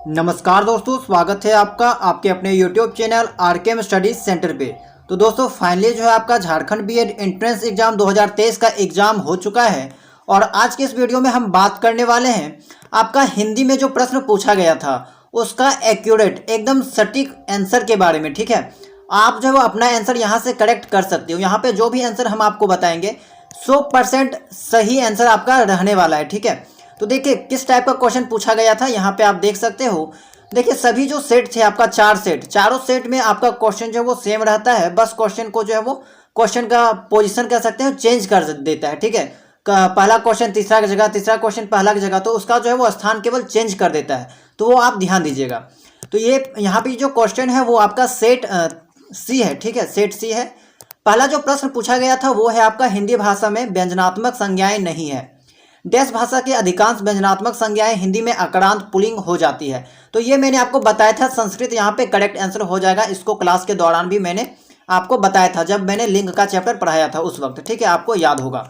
नमस्कार दोस्तों, स्वागत है आपका आपके अपने YouTube channel RKM studies centre पे। तो दोस्तों फाइनली जो है आपका झारखंड बीएड एंट्रेंस एग्जाम 2023 का एग्जाम हो चुका है और आज के इस वीडियो में हम बात करने वाले हैं आपका हिंदी में जो प्रश्न पूछा गया था उसका एक्यूरेट एकदम सटीक आंसर के बारे में। ठीक है, आप जो है वो अपना आंसर यहाँ से करेक्ट कर सकते हो। यहाँ पे जो भी आंसर हम आपको बताएंगे 100% सही आंसर आपका रहने वाला है। ठीक है, तो देखिए किस टाइप का क्वेश्चन पूछा गया था, यहाँ पे आप देख सकते हो। देखिए सभी जो सेट थे आपका 4 सेट, चारों सेट में आपका क्वेश्चन जो है वो सेम रहता है, बस क्वेश्चन को जो है वो क्वेश्चन का पोजीशन कह सकते हैं चेंज कर देता है। ठीक है, पहला क्वेश्चन तीसरा की जगह, तीसरा क्वेश्चन पहला की जगह, तो उसका जो है वो स्थान केवल चेंज कर देता है, तो वो आप ध्यान दीजिएगा। तो ये यहाँ पे जो क्वेश्चन है वो आपका सेट सी है। ठीक है, सेट सी है। पहला जो प्रश्न पूछा गया था वो है आपका हिंदी भाषा में व्यंजनात्मक संज्ञाएं नहीं है। डैश भाषा की अधिकांश व्यंजनात्मक संज्ञाएं हिंदी में अकरांत पुल्लिंग हो जाती है। तो ये मैंने आपको बताया था, संस्कृत यहाँ पे करेक्ट आंसर हो जाएगा। इसको क्लास के दौरान भी मैंने आपको बताया था जब मैंने लिंग का चैप्टर पढ़ाया था उस वक्त। ठीक है, आपको याद होगा।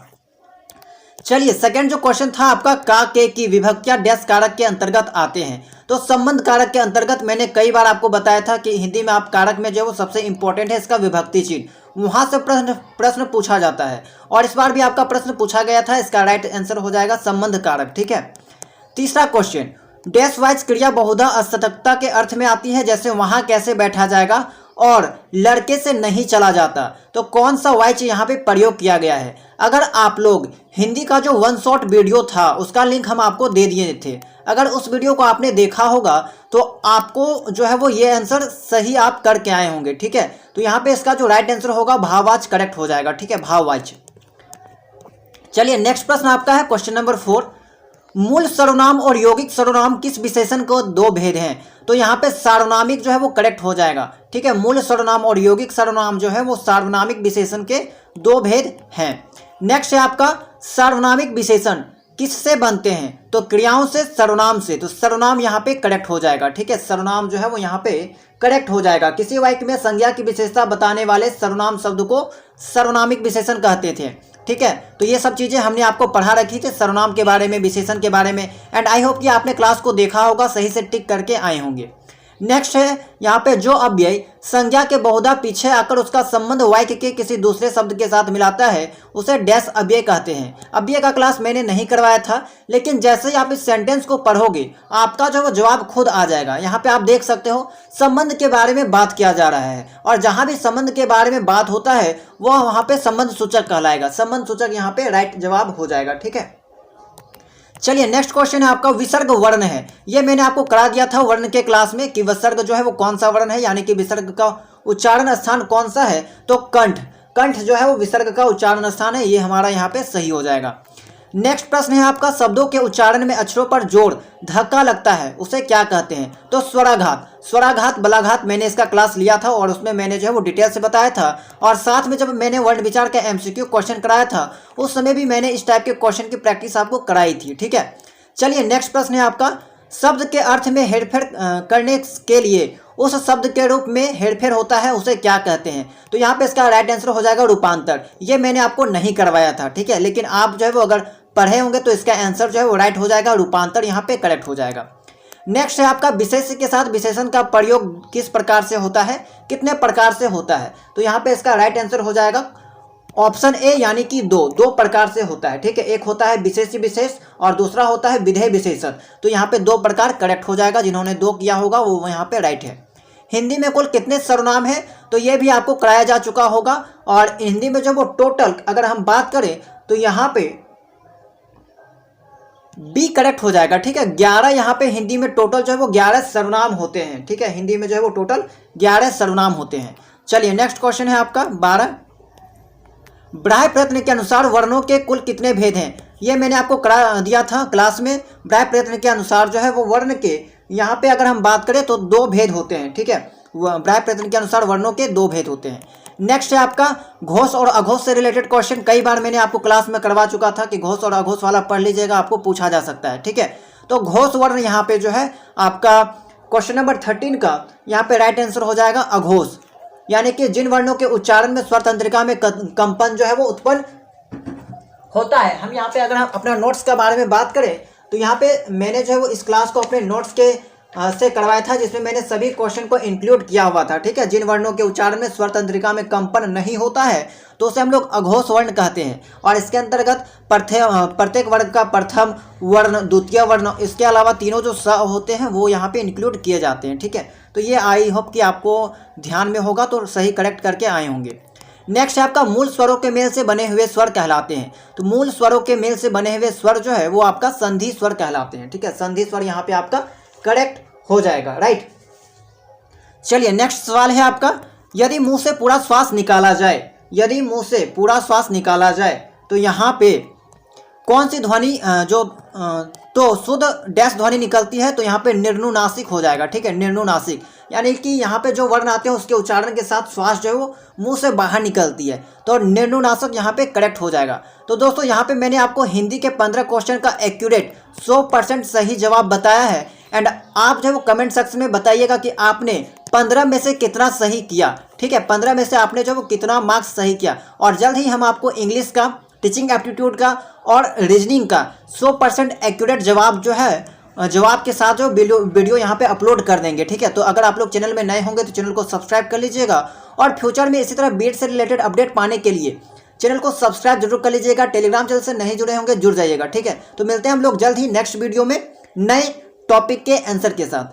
चलिए सेकंड जो क्वेश्चन था आपका का के की विभक्तियां डैश कारक के अंतर्गत आते हैं। तो संबंध कारक के अंतर्गत मैंने कई बार आपको बताया था कि हिंदी में आप कारक में जो है वो सबसे इंपॉर्टेंट है इसका विभक्ति चिन्ह, वहां से प्रश्न पूछा जाता है और इस बार भी आपका प्रश्न पूछा गया था। इसका राइट आंसर हो जाएगा संबंध कारक। ठीक है, तीसरा क्वेश्चन डैश वाइज क्रिया बहुधा अस्थतकता के अर्थ में आती है, जैसे वहां कैसे बैठा जाएगा और लड़के से नहीं चला जाता, तो कौन सा वाइज यहाँ पे प्रयोग किया गया है। अगर आप लोग हिंदी का जो वन शॉट वीडियो था उसका लिंक हम आपको दे दिए थे, अगर उस वीडियो को आपने देखा होगा तो आपको जो है वो ये आंसर सही आप करके आए होंगे। ठीक है, तो यहाँ पे इसका जो राइट आंसर होगा भाववाच करेक्ट हो जाएगा। ठीक है, भाववाच। चलिए नेक्स्ट प्रश्न आपका है क्वेश्चन नंबर 4, मूल सर्वनाम और यौगिक सर्वनाम किस विशेषण को दो भेद हैं। तो यहाँ पे सार्वनामिक जो है वो करेक्ट हो जाएगा। ठीक है, मूल सर्वनाम और यौगिक सर्वनाम जो है वो सार्वनामिक विशेषण के दो भेद हैं। नेक्स्ट है आपका सार्वनामिक विशेषण किससे बनते हैं, तो क्रियाओं से, सर्वनाम से, तो सर्वनाम यहाँ पे करेक्ट हो जाएगा। ठीक है, सर्वनाम जो है वो यहाँ पे करेक्ट हो जाएगा। किसी वाक्य में संज्ञा की विशेषता बताने वाले सर्वनाम शब्द को सर्वनामिक विशेषण कहते थे। ठीक है, तो ये सब चीज़ें हमने आपको पढ़ा रखी थी सर्वनाम के बारे में, विशेषण के बारे में, एंड आई होप कि आपने क्लास को देखा होगा, सही से टिक करके आए होंगे। नेक्स्ट है यहाँ पे जो अव्यय संज्ञा के बहुधा पीछे आकर उसका संबंध वाक्य के किसी दूसरे शब्द के साथ मिलाता है उसे डैश अव्यय कहते हैं। अव्यय का क्लास मैंने नहीं करवाया था, लेकिन जैसे ही आप इस सेंटेंस को पढ़ोगे आपका जो वो जवाब खुद आ जाएगा। यहाँ पे आप देख सकते हो संबंध के बारे में बात किया जा रहा है और जहाँ भी संबंध के बारे में बात होता है वह वहाँ पे संबंध सूचक कहलाएगा। संबंध सूचक यहाँ पे राइट जवाब हो जाएगा। ठीक है, चलिए नेक्स्ट क्वेश्चन है आपका विसर्ग वर्ण है। ये मैंने आपको करा दिया था वर्ण के क्लास में कि विसर्ग जो है वो कौन सा वर्ण है, यानी कि विसर्ग का उच्चारण स्थान कौन सा है, तो कंठ। कंठ जो है वो विसर्ग का उच्चारण स्थान है, ये हमारा यहाँ पे सही हो जाएगा। नेक्स्ट प्रश्न है आपका शब्दों के उच्चारण में अक्षरों पर जोड़ धक्का लगता है उसे क्या कहते हैं, तो स्वराघात। स्वराघात बलाघात मैंने इसका क्लास लिया था और उसमें मैंने जो है वो डिटेल से बताया था, और साथ में जब मैंने वर्ण विचार का एमसीक्यू क्वेश्चन कराया था उस समय भी मैंने इस टाइप के क्वेश्चन की प्रैक्टिस आपको कराई थी। ठीक है, चलिए नेक्स्ट प्रश्न है आपका शब्द के अर्थ में हेरफेर करने के लिए उस शब्द के रूप में हेरफेर होता है उसे क्या कहते हैं, तो यहाँ पे इसका राइट आंसर हो जाएगा रूपांतर। ये मैंने आपको नहीं करवाया था। ठीक है, लेकिन आप जो है वो अगर पढ़े होंगे तो इसका आंसर जो है वो राइट हो जाएगा, रूपांतर यहाँ पे करेक्ट हो जाएगा। नेक्स्ट है आपका विशेष्य के साथ विशेषण का प्रयोग किस प्रकार से होता है, कितने प्रकार से होता है, तो यहाँ पे इसका राइट आंसर हो जाएगा ऑप्शन ए, यानी कि दो प्रकार से होता है। ठीक है, एक होता है विशेष्य विशेष और दूसरा होता है विधेय विशेषण। तो यहाँ पे 2 प्रकार करेक्ट हो जाएगा, जिन्होंने 2 किया होगा वो यहाँ पे राइट है। हिंदी में कुल कितने सर्वनाम है, तो ये भी आपको कराया जा चुका होगा, और हिंदी में जब वो टोटल अगर हम बात करें तो यहाँ पे बी करेक्ट हो जाएगा। ठीक है, 11 यहाँ पे हिंदी में टोटल जो है वो 11 सर्वनाम होते हैं। ठीक है, हिंदी में जो है वो टोटल 11 सर्वनाम होते हैं। चलिए नेक्स्ट क्वेश्चन है आपका 12, ब्राह्य प्रयत्न के अनुसार वर्णों के कुल कितने भेद हैं। ये मैंने आपको करा दिया था क्लास में। ब्राह्य प्रयत्न के अनुसार जो है वो वर्ण के यहाँ पे अगर हम बात करें तो 2 भेद होते हैं। ठीक है, ब्राह्य प्रयत्न के अनुसार वर्णों के 2 भेद होते हैं। नेक्स्ट है आपका घोष और अघोष से रिलेटेड क्वेश्चन। कई बार मैंने आपको क्लास में करवा चुका था कि घोष और अघोष वाला पढ़ लीजिएगा, आपको पूछा जा सकता है। ठीक है, तो घोष वर्ण यहाँ पे जो है आपका क्वेश्चन नंबर 13 का यहाँ पे राइट आंसर हो जाएगा अघोष, यानी कि जिन वर्णों के उच्चारण में स्वर तंत्रिका में कंपन जो है वो उत्पन्न होता है। हम यहाँ पे अगर हम अपना नोट्स के बारे में बात करें तो यहाँ पे मैंने जो है वो इस क्लास को अपने नोट्स के से करवाया था, जिसमें मैंने सभी क्वेश्चन को इंक्लूड किया हुआ था। ठीक है, जिन वर्णों के उच्चारण में स्वर तंत्रिका में कंपन नहीं होता है तो उसे हम लोग अघोष वर्ण कहते हैं। और इसके अंतर्गत प्रत्येक वर्ग का प्रथम वर्ण, द्वितीय वर्ण, इसके अलावा तीनों जो स होते हैं वो यहाँ पे इंक्लूड किए जाते हैं। ठीक है, तो ये आई होप कि आपको ध्यान में होगा, तो सही करेक्ट करके आए होंगे। नेक्स्ट है आपका मूल स्वरों के मेल से बने हुए स्वर कहलाते हैं। तो मूल स्वरों के मेल से बने हुए स्वर जो है वो आपका संधि स्वर कहलाते हैं। ठीक है, संधि स्वर यहाँ पे आपका करेक्ट हो जाएगा, राइट। चलिए नेक्स्ट सवाल है आपका, यदि मुंह से पूरा श्वास निकाला जाए, यदि मुंह से पूरा श्वास निकाला जाए तो यहाँ पे कौन सी ध्वनि तो शुद्ध डैश ध्वनि निकलती है, तो यहाँ पे निर्नुनासिक हो जाएगा। ठीक है, निर्नुनासिक, यानी कि यहाँ पे जो वर्ण आते हैं उसके उच्चारण के साथ श्वास जो है वो मुंह से बाहर निकलती है, तो निर्नुनासिक यहाँ पे करेक्ट हो जाएगा। तो दोस्तों यहाँ पे मैंने आपको हिंदी के 15 क्वेश्चन का एक्यूरेट 100% सही जवाब बताया है। एंड आप जो है वो कमेंट सेक्शन में बताइएगा कि आपने 15 में से कितना सही किया। ठीक है, 15 में से आपने जो वो कितना मार्क्स सही किया। और जल्द ही हम आपको इंग्लिश का, टीचिंग एप्टीट्यूड का और रीजनिंग का 100% एक्यूरेट जवाब जो है, जवाब के साथ जो वीडियो यहाँ पे अपलोड कर देंगे। ठीक है, तो अगर आप लोग चैनल में नए होंगे तो चैनल को सब्सक्राइब कर लीजिएगा। और फ्यूचर में इसी तरह बीट से रिलेटेड अपडेट पाने के लिए चैनल को सब्सक्राइब जरूर कर लीजिएगा। टेलीग्राम चैनल से नहीं जुड़े होंगे जुड़ जाइएगा। ठीक है, तो मिलते हैं हम लोग जल्द ही नेक्स्ट वीडियो में नए टॉपिक के आंसर के साथ।